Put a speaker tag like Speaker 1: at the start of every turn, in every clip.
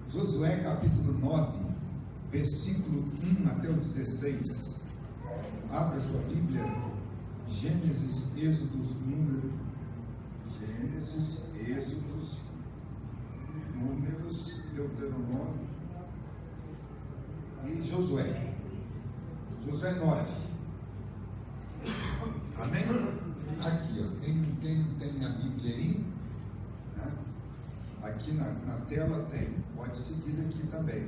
Speaker 1: Josué capítulo 9, versículo 1 até o 16. Abra sua Bíblia. Gênesis, Êxodos, Números. Gênesis, Êxodos, Números, Deuteronômio e Josué. Josué 9. Amém? Aqui, ó. Quem não tem a Bíblia aí, né? Aqui na tela tem. Pode seguir aqui também.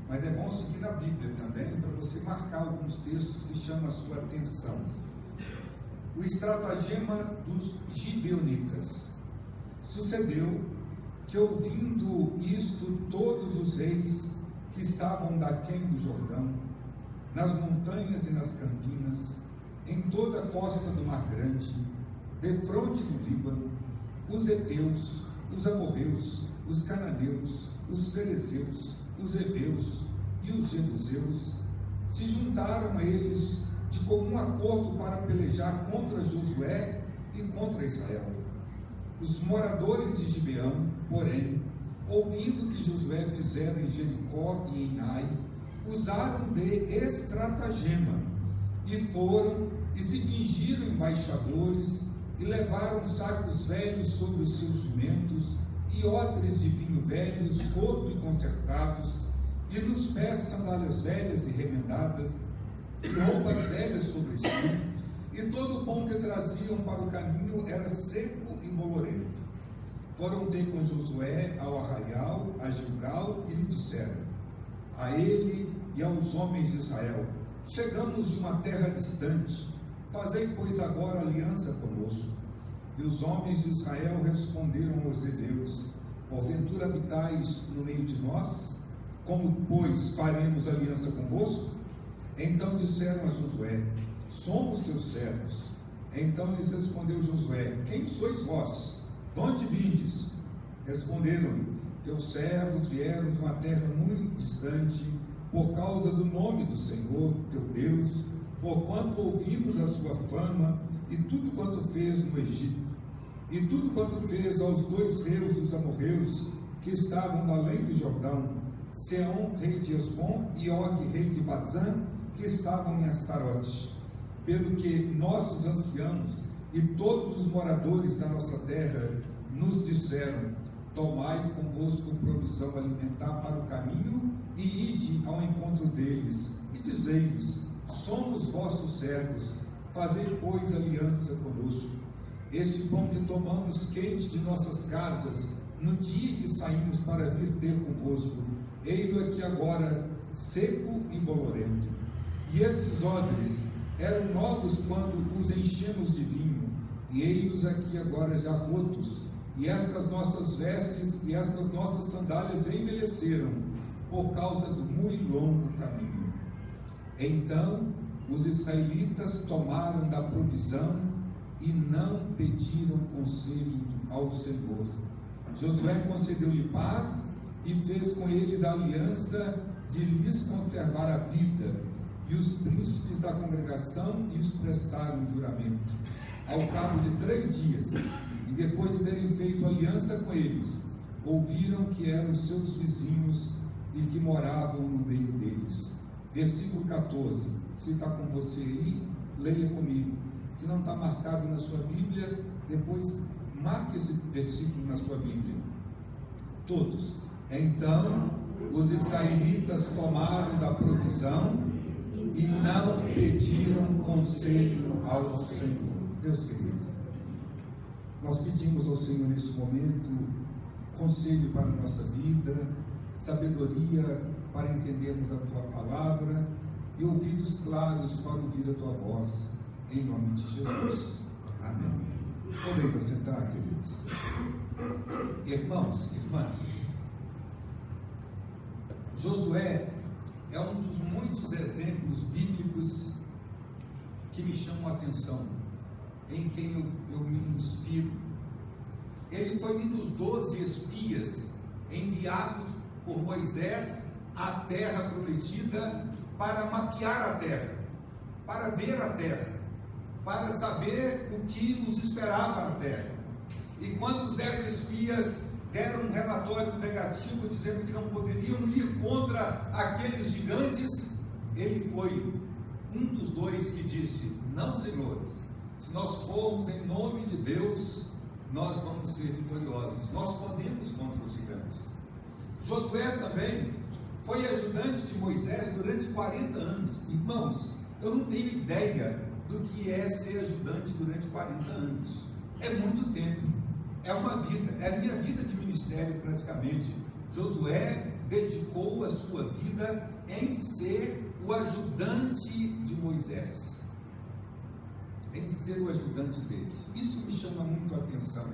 Speaker 1: Mas é bom seguir na Bíblia também, para você marcar alguns textos que chamam a sua atenção. O estratagema dos gibeonitas. Sucedeu que, ouvindo isto, todos os reis que estavam daquém do Jordão, nas montanhas e nas campinas, em toda a costa do Mar Grande, defronte do Líbano, os heteus, os amorreus, os cananeus, os ferezeus, os heveus e os jebuseus, se juntaram a eles de comum acordo para pelejar contra Josué e contra Israel. Os moradores de Gibeão, porém, ouvindo que Josué fizera em Jericó e em Ai, usaram de estratagema, e foram e se fingiram embaixadores, e levaram sacos velhos sobre os seus jumentos, e odres de vinho velhos, roto e consertados, e nos pés sandálias velhas e remendadas, e roupas velhas sobre si, e todo o pão que traziam para o caminho era seco e bolorento. Foram ter com Josué ao arraial, a Gilgal, e lhe disseram, a ele e aos homens de Israel, chegamos de uma terra distante, fazei, pois, agora aliança conosco. E os homens de Israel responderam aos heveus, porventura habitais no meio de nós? Como, pois, faremos aliança convosco? Então disseram a Josué, somos teus servos. Então lhes respondeu Josué, quem sois vós? De onde vindes? Responderam-lhe, teus servos vieram de uma terra muito distante, por causa do nome do Senhor, teu Deus, porquanto ouvimos a sua fama e tudo quanto fez no Egito, e tudo quanto fez aos dois reis dos amorreus, que estavam além do Jordão, Seom, rei de Esbom, e Og, rei de Bazã, que estavam em Astarote. Pelo que nossos anciãos e todos os moradores da nossa terra nos disseram, tomai convosco provisão alimentar para o caminho, e ide ao encontro deles, e dizei-lhes, somos vossos servos, fazei, pois, aliança conosco. Este pão que tomamos quente de nossas casas, no dia que saímos para vir ter convosco, ei-lo aqui agora, seco e bolorento. E estes odres eram novos quando os enchemos de vinho, e ei-los aqui agora já rotos, e estas nossas vestes e estas nossas sandálias envelheceram, por causa do muito longo caminho. Então os israelitas tomaram da provisão e não pediram conselho ao Senhor. Josué concedeu-lhe paz e fez com eles a aliança de lhes conservar a vida, e os príncipes da congregação lhes prestaram juramento. Ao cabo de 3 dias, e depois de terem feito aliança com eles, ouviram que eram seus vizinhos e que moravam no meio deles. Versículo 14, se está com você aí, leia comigo. Se não está marcado na sua Bíblia, depois marque esse versículo na sua Bíblia. Todos. Então os israelitas tomaram da provisão e não pediram conselho ao Senhor. Deus querido, nós pedimos ao Senhor neste momento conselho para a nossa vida, sabedoria para entendermos a Tua palavra e ouvidos claros para ouvir a Tua voz, em nome de Jesus. Amém. Podeis assentar, queridos. Irmãos, irmãs, Josué é um dos muitos exemplos bíblicos que me chamam a atenção, em quem eu me inspiro. Ele foi um dos 12 espias enviados por Moisés à terra prometida para mapear a terra, para ver a terra, para saber o que os esperava na terra. E quando os 10 espias deram um relatório negativo dizendo que não poderiam ir contra aqueles gigantes, ele foi um dos dois que disse: não, senhores, se nós formos em nome de Deus, nós vamos ser vitoriosos, nós podemos contra os gigantes. Josué também foi ajudante de Moisés durante 40 anos. Irmãos, eu não tenho ideia do que é ser ajudante durante 40 anos. É muito tempo, é uma vida, é a minha vida de ministério praticamente. Josué dedicou a sua vida em ser o ajudante de Moisés, em ser o ajudante dele. Isso me chama muito a atenção.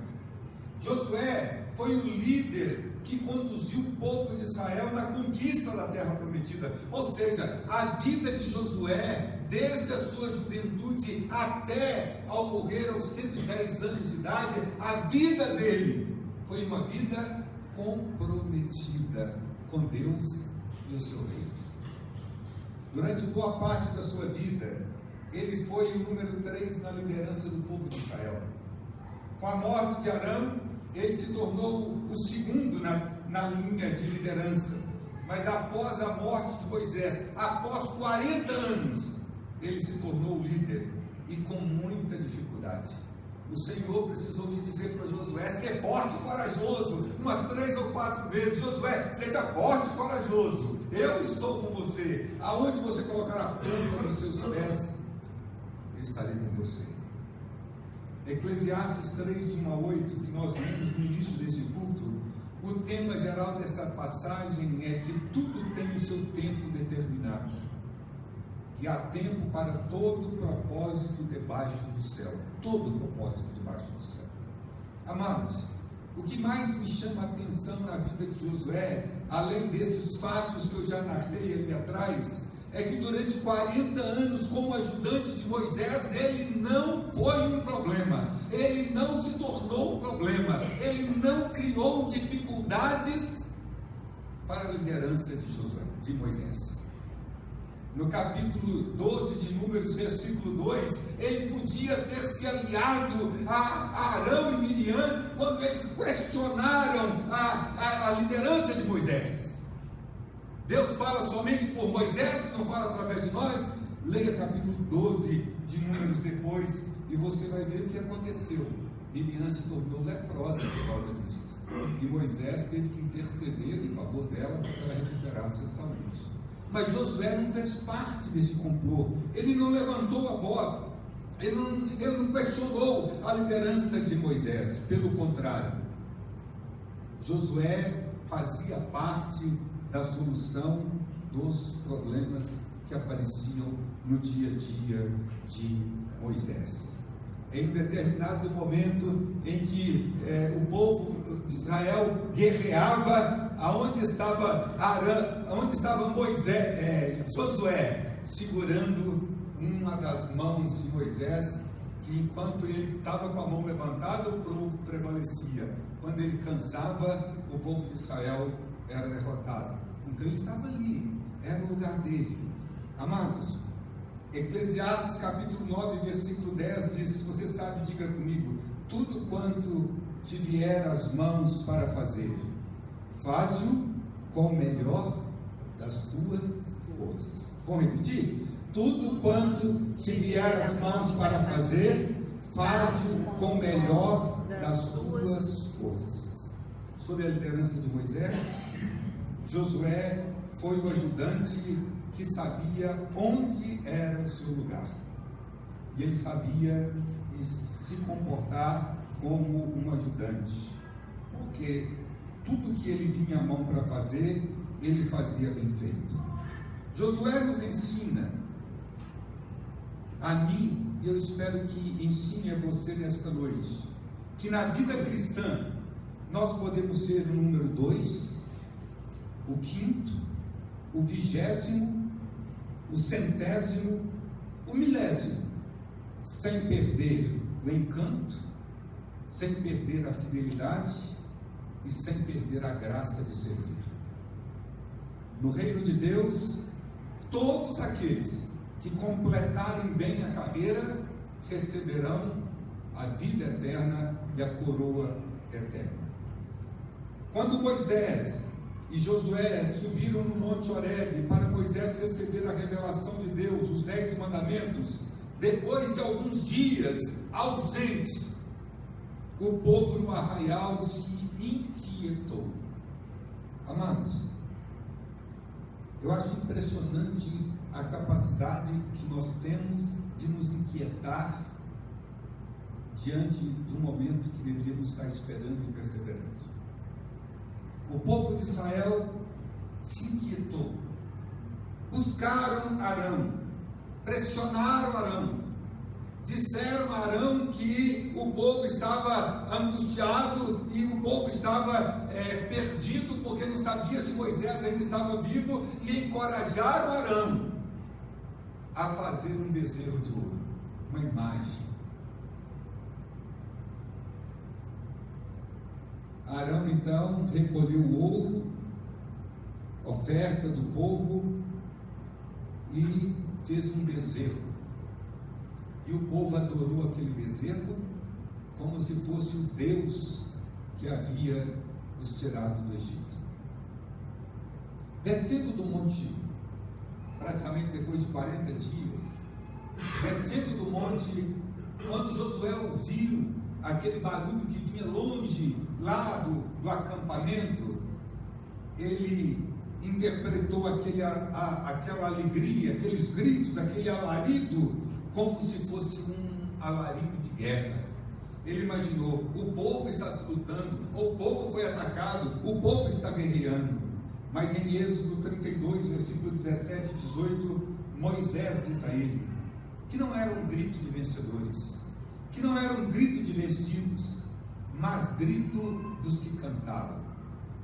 Speaker 1: Josué foi o líder que conduziu o povo de Israel na conquista da terra prometida. Ou seja, a vida de Josué, desde a sua juventude até ao morrer aos 110 anos de idade, a vida dele foi uma vida comprometida com Deus e o seu reino. Durante boa parte da sua vida, ele foi o número 3 na liderança do povo de Israel. Com a morte de Arão, ele se tornou o segundo na linha de liderança. Mas após a morte de Moisés, após 40 anos, ele se tornou líder, e com muita dificuldade. O Senhor precisou de dizer para Josué: ser forte e corajoso, umas 3 ou 4 vezes. Josué, seja forte e corajoso, eu estou com você. Aonde você colocar a planta dos seus pés, eu estarei com você. Eclesiastes 3, de 1 a 8, que nós lemos no início desse culto, o tema geral desta passagem é que tudo tem o seu tempo determinado, e há tempo para todo propósito debaixo do céu. Todo propósito debaixo do céu. Amados, o que mais me chama a atenção na vida de Josué, além desses fatos que eu já narrei ali atrás, é que durante 40 anos como ajudante de Moisés, ele não foi um problema, ele não se tornou um problema, ele não criou dificuldades para a liderança de Josué, de Moisés. No capítulo 12 de Números, versículo 2, ele podia ter se aliado a Arão e Miriam quando eles questionaram a liderança de Moisés. Deus fala somente por Moisés, não fala através de nós. Leia capítulo 12 de Números depois, e você vai ver o que aconteceu. Miriam se tornou leprosa por causa disso, e Moisés teve que interceder em favor dela para que ela recuperasse a saúde. Mas Josué não fez parte desse complô, ele não levantou a voz, ele não questionou a liderança de Moisés. Pelo contrário, Josué fazia parte da solução dos problemas que apareciam no dia a dia de Moisés. Em um determinado momento em que o povo de Israel guerreava, aonde estava Josué segurando uma das mãos de Moisés, que enquanto ele estava com a mão levantada, o povo prevalecia. Quando ele cansava, o povo de Israel era derrotado. Então ele estava ali, era o lugar dele. Amados, Eclesiastes capítulo 9, versículo 10 diz: se você sabe, diga comigo: tudo quanto te vier às mãos para fazer, faz-o com o melhor das tuas forças. Vamos repetir? Tudo quanto te vier às mãos para fazer, faz-o com o melhor das tuas forças. Sob a liderança de Moisés, Josué foi o ajudante que sabia onde era o seu lugar, e ele sabia se comportar como um ajudante, porque tudo que ele tinha a mão para fazer, ele fazia bem feito. Josué nos ensina, a mim, e eu espero que ensine a você nesta noite, que na vida cristã nós podemos ser o número 2, o 5º, o 20º, o 100º, o 1000º, sem perder o encanto, sem perder a fidelidade e sem perder a graça de servir. No reino de Deus, todos aqueles que completarem bem a carreira receberão a vida eterna e a coroa eterna. Quando Moisés e Josué subiram no Monte Horebe para Moisés receber a revelação de Deus, os 10 mandamentos, depois de alguns dias ausentes, o povo no arraial se inquietou. Amados, eu acho impressionante a capacidade que nós temos de nos inquietar diante de um momento que deveríamos estar esperando e perseverando. O povo de Israel se inquietou, buscaram Arão, pressionaram Arão, disseram a Arão que o povo estava angustiado e o povo estava perdido porque não sabia se Moisés ainda estava vivo, e encorajaram Arão a fazer um bezerro de ouro, uma imagem. Arão então recolheu o ouro, oferta do povo, e fez um bezerro. E o povo adorou aquele bezerro como se fosse o Deus que havia os tirado do Egito. Descendo do monte, praticamente depois de 40 dias, descendo do monte, quando Josué ouviu aquele barulho que vinha longe, lá do acampamento, ele interpretou aquela alegria, aqueles gritos, aquele alarido, como se fosse um alarido de guerra. Ele imaginou: o povo está lutando, o povo foi atacado, o povo está guerreando. Mas em Êxodo 32, versículo 17 e 18, Moisés diz a ele que não era um grito de vencedores, que não era um grito de vencidos, mas grito dos que cantavam.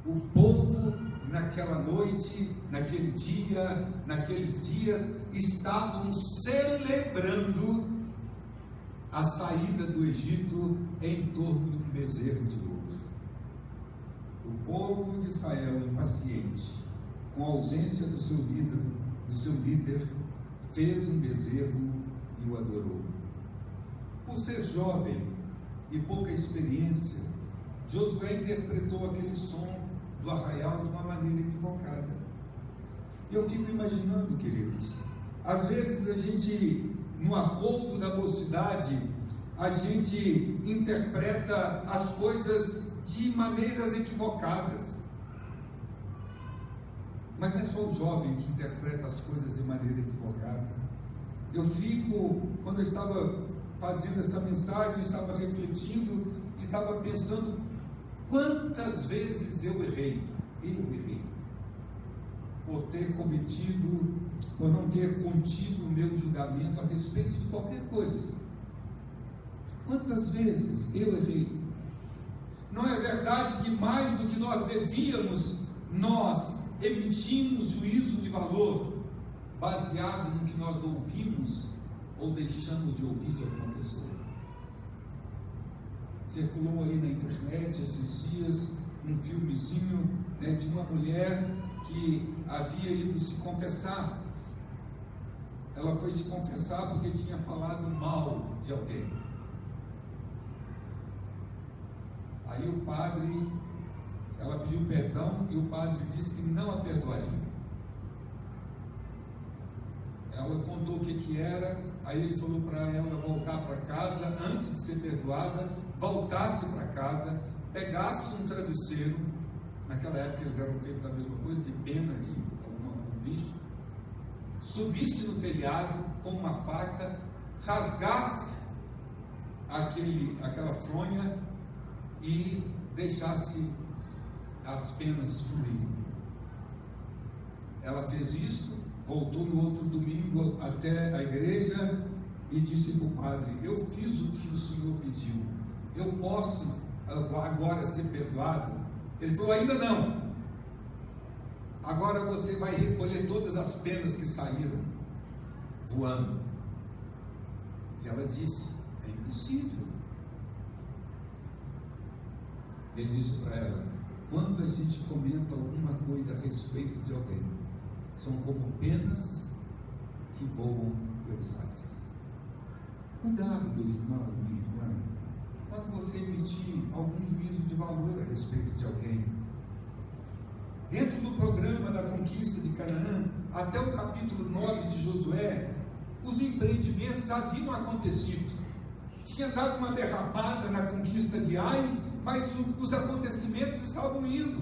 Speaker 1: O povo naquela noite, naquele dia, naqueles dias, estavam celebrando a saída do Egito em torno de um bezerro de ouro. O povo de Israel, impaciente, com a ausência do seu líder, fez um bezerro e o adorou. Por ser jovem e pouca experiência, Josué interpretou aquele som do arraial de uma maneira equivocada. Eu fico imaginando, queridos, às vezes a gente, no arroubo da mocidade, a gente interpreta as coisas de maneiras equivocadas. Mas não é só o jovem que interpreta as coisas de maneira equivocada. Eu fico, quando eu estava fazendo essa mensagem, eu estava refletindo e estava pensando quantas vezes eu errei, por não ter contido o meu julgamento a respeito de qualquer coisa. Quantas vezes eu errei? Não é verdade que mais do que nós devíamos, nós emitimos juízo de valor baseado no que nós ouvimos ou deixamos de ouvir de alguma pessoa? Circulou aí na internet esses dias um filmezinho, de uma mulher que havia ido se confessar. Ela foi se confessar porque tinha falado mal de alguém. Aí o padre, ela pediu perdão e o padre disse que não a perdoaria. Ela contou o que era, aí ele falou para ela voltar para casa, antes de ser perdoada, voltasse para casa, pegasse um travesseiro, naquela época eles eram feitos da mesma coisa, de pena de algum bicho, subisse no telhado com uma faca, rasgasse aquela fronha e deixasse as penas fluírem. Ela fez isso, voltou no outro domingo até a igreja e disse para o padre: eu fiz o que o senhor pediu, eu posso agora ser perdoado? Ele falou: ainda não, agora você vai recolher todas as penas que saíram voando. E ela disse: é impossível. Ele disse para ela: quando a gente comenta alguma coisa a respeito de alguém, são como penas que voam pelos ares. Cuidado, meu irmão, minha irmã, quando você emitir algum juízo de valor a respeito de alguém, dentro do programa da conquista de Canaã, até o capítulo 9 de Josué, os empreendimentos haviam acontecido. Tinha dado uma derrapada na conquista de Ai, mas os acontecimentos estavam indo.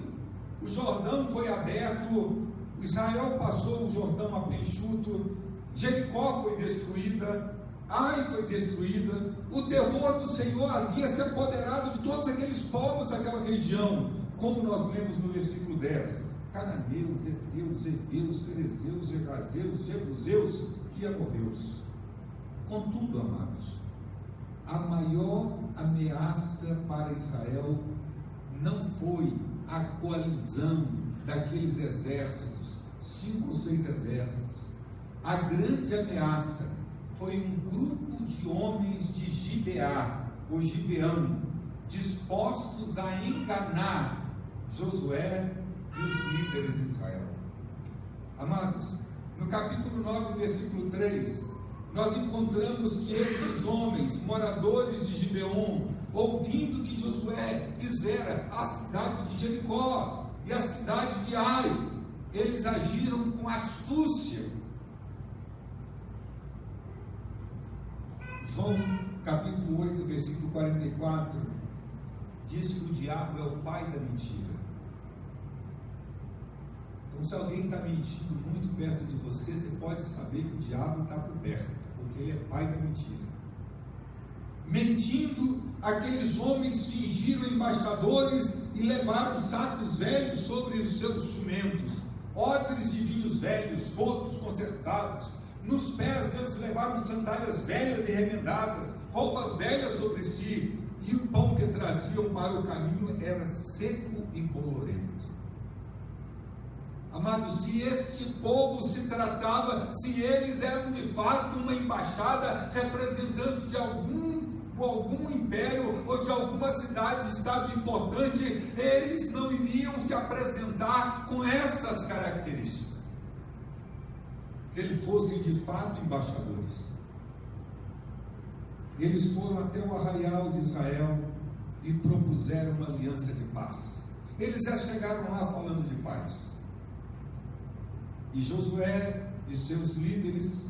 Speaker 1: O Jordão foi aberto, Israel passou o Jordão a pé enxuto, Jericó foi destruída, Ai foi destruída, o terror do Senhor havia se apoderado de todos aqueles povos daquela região, como nós lemos no versículo 10, cananeus, heteus, heveus, ferezeus, gergazeus, jebuseus e amorreus. Contudo, amados, a maior ameaça para Israel não foi a coalizão daqueles exércitos, 5 ou 6 exércitos. A grande ameaça foi um grupo de homens de Gibeá, ou Gibeão, dispostos a enganar Josué e os líderes de Israel. Amados, no capítulo 9, versículo 3, nós encontramos que esses homens, moradores de Gibeon, ouvindo que Josué fizera a cidade de Jericó e a cidade de Ai, eles agiram com astúcia. João capítulo 8, versículo 44, diz que o diabo é o pai da mentira. Então, se alguém está mentindo muito perto de você, você pode saber que o diabo está por perto, porque ele é pai da mentira. Mentindo, aqueles homens fingiram embaixadores e levaram sacos velhos sobre os seus jumentos, odres de vinhos velhos, rotos consertados. Nos pés eles levaram sandálias velhas e remendadas, roupas velhas sobre si, e o pão que traziam para o caminho era seco e bolorento. Amados, se este povo se tratava, se eles eram de fato uma embaixada representante de algum império ou de alguma cidade de estado importante, eles não iriam se apresentar com essas características. Se eles fossem de fato embaixadores, eles foram até o arraial de Israel e propuseram uma aliança de paz. Eles já chegaram lá falando de paz. E Josué e seus líderes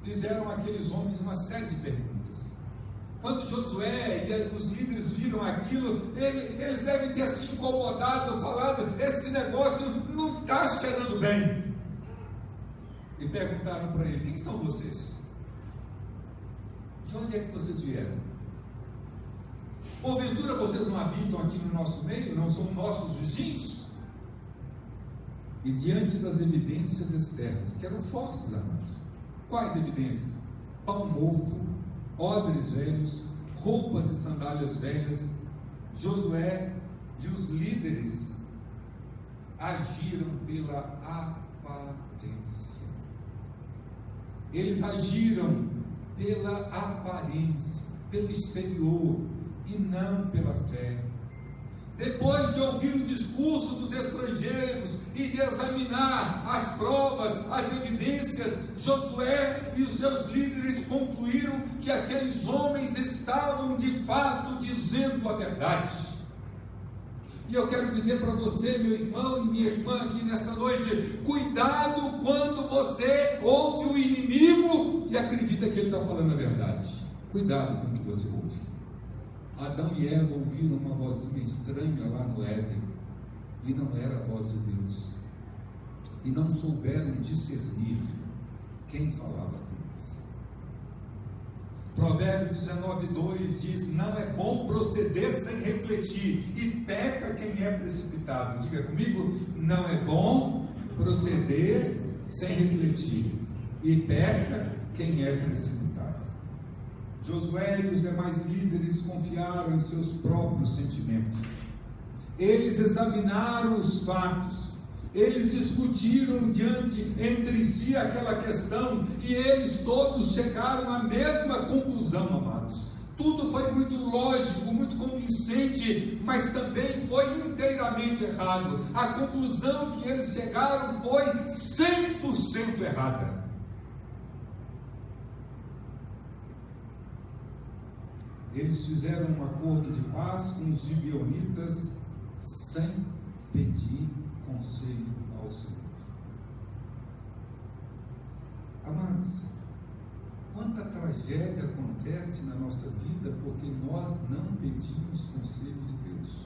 Speaker 1: fizeram àqueles homens uma série de perguntas. Quando Josué e os líderes viram aquilo, eles devem ter se incomodado, falado: esse negócio não está cheirando bem. E perguntaram para ele: quem são vocês? De onde é que vocês vieram? Porventura vocês não habitam aqui no nosso meio? Não são nossos vizinhos? E diante das evidências externas, que eram fortes, amados, quais evidências? Pão mofo, odres velhos, roupas e sandálias velhas, Josué e os líderes agiram pela aparência. Eles agiram pela aparência, pelo exterior, e não pela fé. Depois de ouvir o discurso dos estrangeiros e de examinar as provas, as evidências, Josué e os seus líderes concluíram que aqueles homens estavam de fato dizendo a verdade. E eu quero dizer para você, meu irmão e minha irmã aqui nesta noite, cuidado quando você ouve o inimigo e acredita que ele está falando a verdade. Cuidado com o que você ouve. Adão e Eva ouviram uma vozinha estranha lá no Éden, e não era a voz de Deus, e não souberam discernir quem falava com eles. Provérbios 19:2 diz: não é bom proceder sem refletir, e peca quem é precipitado. Diga comigo: não é bom proceder sem refletir, e peca quem é precipitado. Josué e os demais líderes confiaram em seus próprios sentimentos. Eles examinaram os fatos, eles discutiram entre si aquela questão, e eles todos chegaram à mesma conclusão, amados. Tudo foi muito lógico, muito convincente, mas também foi inteiramente errado. A conclusão que eles chegaram foi 100% errada. Eles fizeram um acordo de paz com os gibeonitas sem pedir conselho ao Senhor. Amados, quanta tragédia acontece na nossa vida porque nós não pedimos conselho de Deus.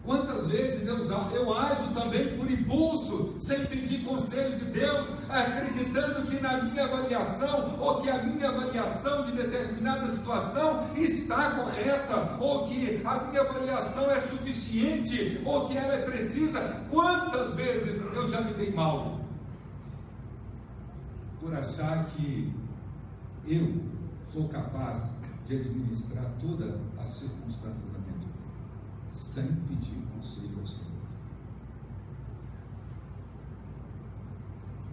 Speaker 1: Quantas vezes eu ajo também por impulso, sem pedir conselho de Deus, acreditando que na minha avaliação, ou que a minha avaliação de determinada situação está correta, ou que a minha avaliação é suficiente, ou que ela é precisa. Quantas vezes eu já me dei mal por achar que eu sou capaz de administrar todas as circunstâncias da minha vida, sem pedir conselho ao Senhor.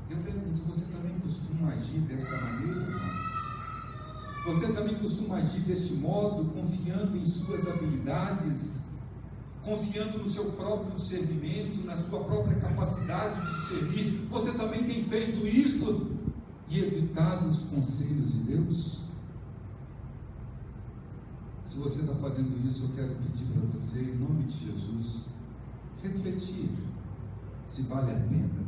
Speaker 1: Eu pergunto, você também costuma agir desta maneira, irmãos? Você também costuma agir deste modo, confiando em suas habilidades, confiando no seu próprio discernimento, na sua própria capacidade de discernir? Você também tem feito isto e evitado os conselhos de Deus? Se você está fazendo isso, eu quero pedir para você, em nome de Jesus, refletir se vale a pena.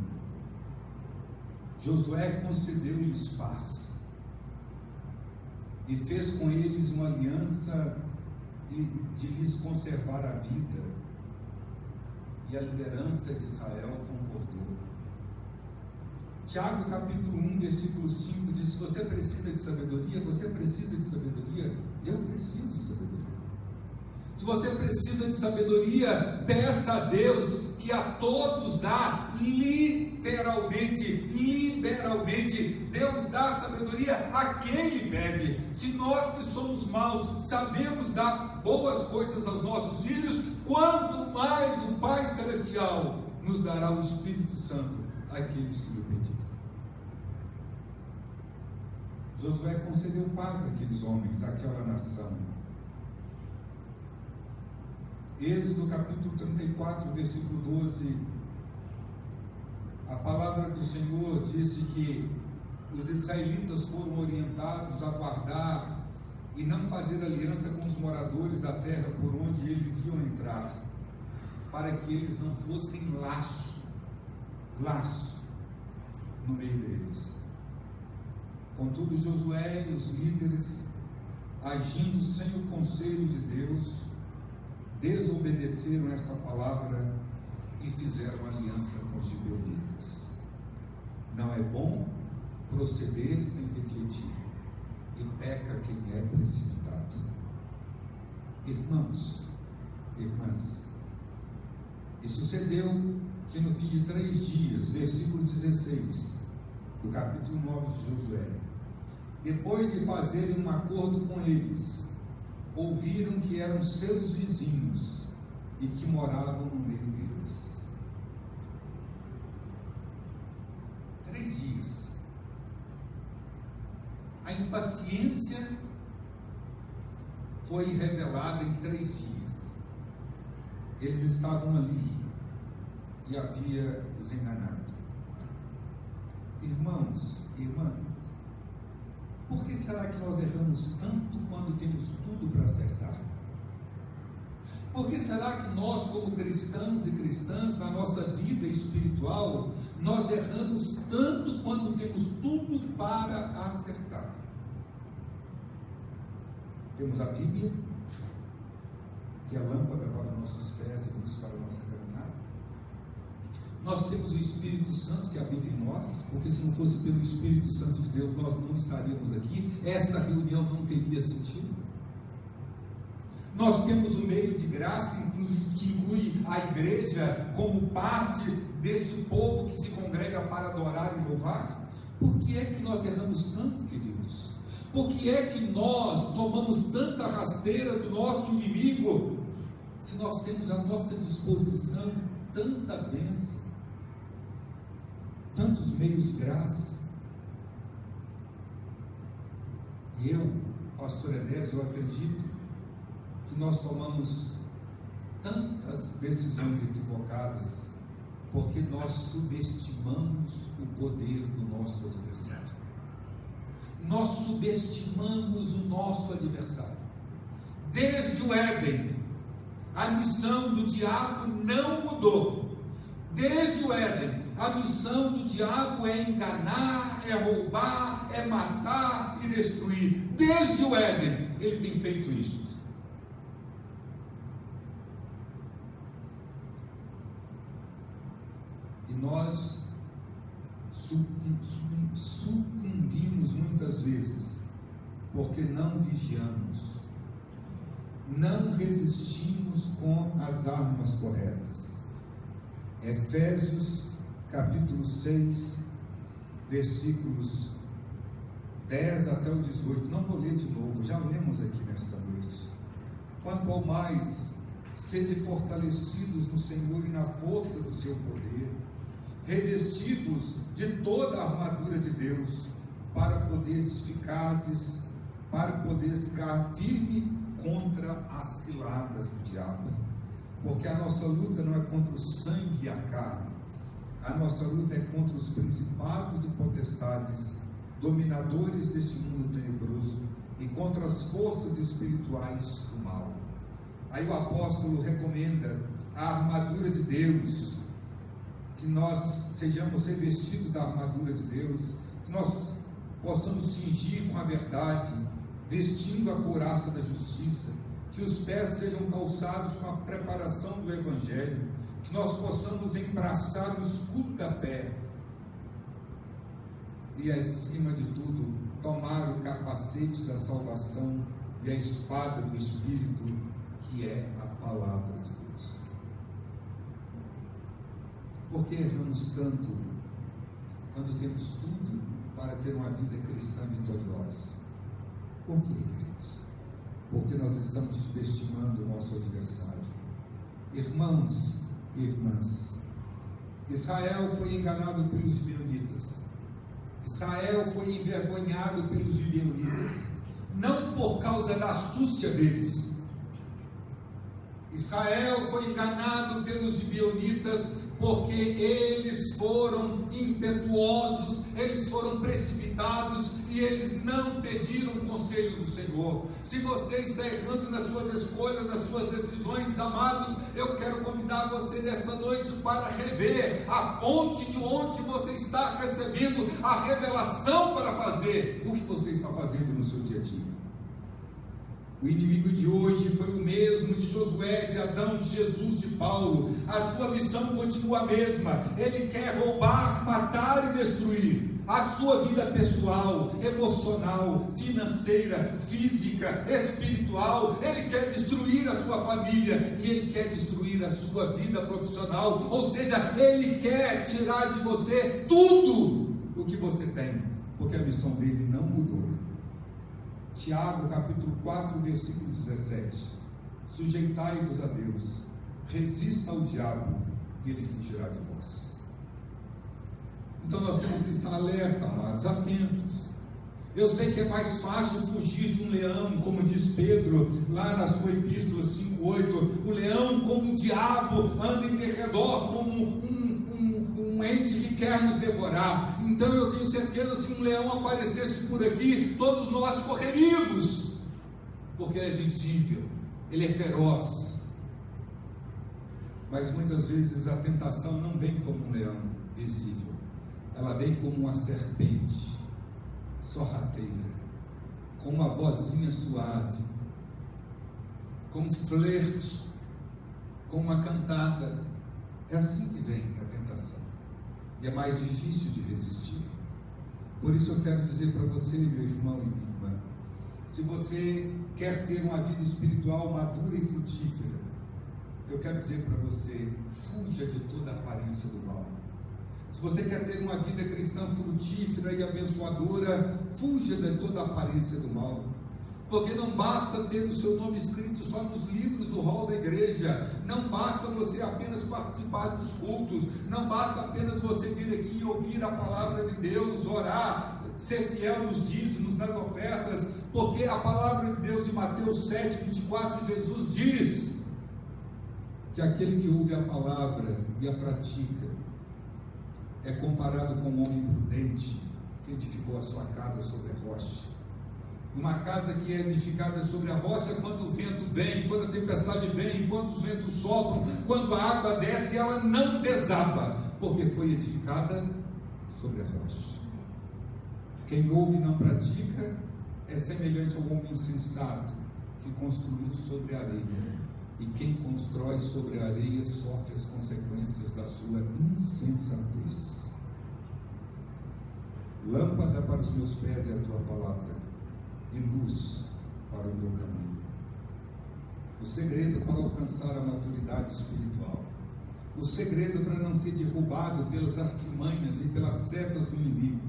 Speaker 1: Josué concedeu-lhes paz e fez com eles uma aliança de lhes conservar a vida, e a liderança de Israel concordou. Tiago capítulo 1, versículo 5 diz: se você precisa de sabedoria, você precisa de sabedoria, eu preciso de sabedoria. Se você precisa de sabedoria, peça a Deus, que a todos dá literalmente, liberalmente. Deus dá sabedoria a quem lhe pede. Se nós que somos maus sabemos dar boas coisas aos nossos filhos, quanto mais o Pai Celestial nos dará o Espírito Santo àqueles que lhe pedirem. Josué concedeu paz àqueles homens, àquela nação. Êxodo capítulo 34, versículo 12, a palavra do Senhor disse que os israelitas foram orientados a guardar e não fazer aliança com os moradores da terra por onde eles iam entrar, para que eles não fossem laço no meio deles. Contudo, Josué e os líderes, agindo sem o conselho de Deus, desobedeceram esta palavra e fizeram aliança com os gibeonitas. Não é bom proceder sem refletir, e peca quem é precipitado. Irmãos, irmãs, e sucedeu que no fim de 3 dias, versículo 16 do capítulo 9 de Josué, depois de fazerem um acordo com eles, ouviram que eram seus vizinhos e que moravam no meio deles. 3 dias. A impaciência foi revelada em 3 dias. Eles estavam ali e havia os enganado. Irmãos, irmãs, por que será que nós erramos tanto quando temos tudo para acertar? Por que será que nós, como cristãos e cristãs, na nossa vida espiritual, nós erramos tanto quando temos tudo para acertar? Temos a Bíblia, que é a lâmpada para nossos pés e luz para a nossa caminhada. Nós temos o Espírito Santo que habita em nós, porque se não fosse pelo Espírito Santo de Deus, nós não estaríamos aqui, esta reunião não teria sentido. Nós temos o meio de graça, que inclui a igreja como parte desse povo que se congrega para adorar e louvar. Por que é que nós erramos tanto, queridos? Por que é que nós tomamos tanta rasteira do nosso inimigo, se nós temos à nossa disposição tanta bênção, tantos meios de graça? E eu, pastor Edésio, eu acredito que nós tomamos tantas decisões equivocadas porque nós subestimamos o poder do nosso adversário. Nós subestimamos o nosso adversário. Desde o Éden, A missão do diabo não mudou. Desde o Éden, a missão do diabo é enganar, é roubar, é matar e destruir. Desde o Éden, ele tem feito isso. E nós sucumbimos muitas vezes, porque não vigiamos, não resistimos com as armas corretas. Efésios capítulo 6, versículos 10 até o 18, não vou ler de novo, já lemos aqui nesta noite. Quanto ao mais, sede fortalecidos no Senhor e na força do seu poder, revestidos de toda a armadura de Deus, para poder ficar firme contra as ciladas do diabo, porque a nossa luta não é contra o sangue e a carne, a nossa luta é contra os principados e potestades, dominadores deste mundo tenebroso, e contra as forças espirituais do mal. Aí o apóstolo recomenda a armadura de Deus, que nós sejamos revestidos da armadura de Deus, que nós possamos cingir com a verdade, vestindo a couraça da justiça, que os pés sejam calçados com a preparação do Evangelho, que nós possamos embraçar o escudo da fé e, acima de tudo, tomar o capacete da salvação e a espada do Espírito, que é a palavra de Deus. Por que erramos tanto quando temos tudo para ter uma vida cristã vitoriosa? Por que, queridos? Porque nós estamos subestimando o nosso adversário. Irmãos e irmãs, Israel foi enganado pelos gibeonitas. Israel foi envergonhado pelos gibeonitas, não por causa da astúcia deles. Israel foi enganado pelos gibeonitas porque eles foram impetuosos, eles foram precipitados e eles não pediram o conselho do Senhor. Se você está errando nas suas escolhas, nas suas decisões, amados, eu quero convidar você nesta noite para rever a fonte de onde você está recebendo a revelação para fazer o que você está fazendo no seu dia a dia. O inimigo de hoje foi o mesmo de Josué, de Adão, de Jesus, de Paulo. A sua missão continua a mesma. Ele quer roubar, matar e destruir a sua vida pessoal, emocional, financeira, física, espiritual. Ele quer destruir a sua família e ele quer destruir a sua vida profissional. Ou seja, ele quer tirar de você tudo o que você tem, porque a missão dele não mudou. Tiago capítulo 4, versículo 17: sujeitai-vos a Deus, resista ao diabo e ele fugirá de vós. Então nós temos que estar alerta, amados, atentos. Eu sei que é mais fácil fugir de um leão, como diz Pedro lá na sua epístola 5:8, o leão como um diabo anda em derredor como um ente que quer nos devorar. Então eu tenho certeza, se um leão aparecesse por aqui, todos nós correríamos, porque ele é visível, ele é feroz. Mas muitas vezes a tentação não vem como um leão visível, ela vem como uma serpente sorrateira, com uma vozinha suave, com um flerte, com uma cantada. É assim que vem a tentação, e é mais difícil de resistir. Por isso eu quero dizer para você, meu irmão e minha irmã, se você quer ter uma vida espiritual madura e frutífera, eu quero dizer para você, fuja de toda aparência do mal. Se você quer ter uma vida cristã frutífera e abençoadora, fuja de toda aparência do mal. Porque não basta ter o seu nome escrito só nos livros do hall da igreja, não basta você apenas participar dos cultos, não basta apenas você vir aqui e ouvir a palavra de Deus, orar, ser fiel nos dízimos, nas ofertas, porque a palavra de Deus de Mateus 7:24, Jesus diz que aquele que ouve a palavra e a pratica é comparado com um homem prudente que edificou a sua casa sobre a rocha. Uma casa que é edificada sobre a rocha, quando o vento vem, quando a tempestade vem, quando os ventos sopram, quando a água desce, ela não desaba, porque foi edificada sobre a rocha. Quem ouve e não pratica é semelhante ao homem insensato que construiu sobre a areia. E quem constrói sobre a areia sofre as consequências da sua insensatez. Lâmpada para os meus pés é a tua palavra, e luz para o meu caminho. O segredo para alcançar a maturidade espiritual, o segredo para não ser derrubado pelas artimanhas e pelas setas do inimigo,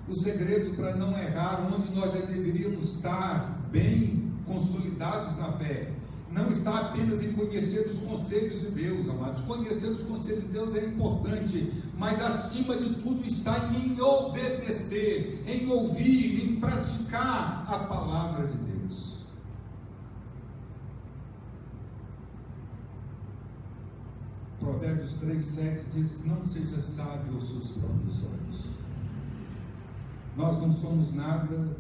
Speaker 1: o segredo para não errar onde nós já deveríamos estar bem consolidados na fé, não está apenas em conhecer os conselhos de Deus, amados. Conhecer os conselhos de Deus é importante, mas acima de tudo está em obedecer, em ouvir, em praticar a palavra de Deus. Provérbios 3:7 diz: não seja sábio aos seus próprios olhos. Nós não somos nada,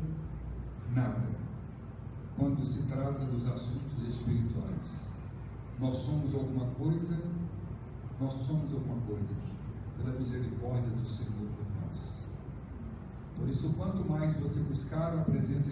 Speaker 1: quando se trata dos assuntos espirituais. Nós somos alguma coisa pela misericórdia do Senhor por nós. Por isso, quanto mais você buscar a presença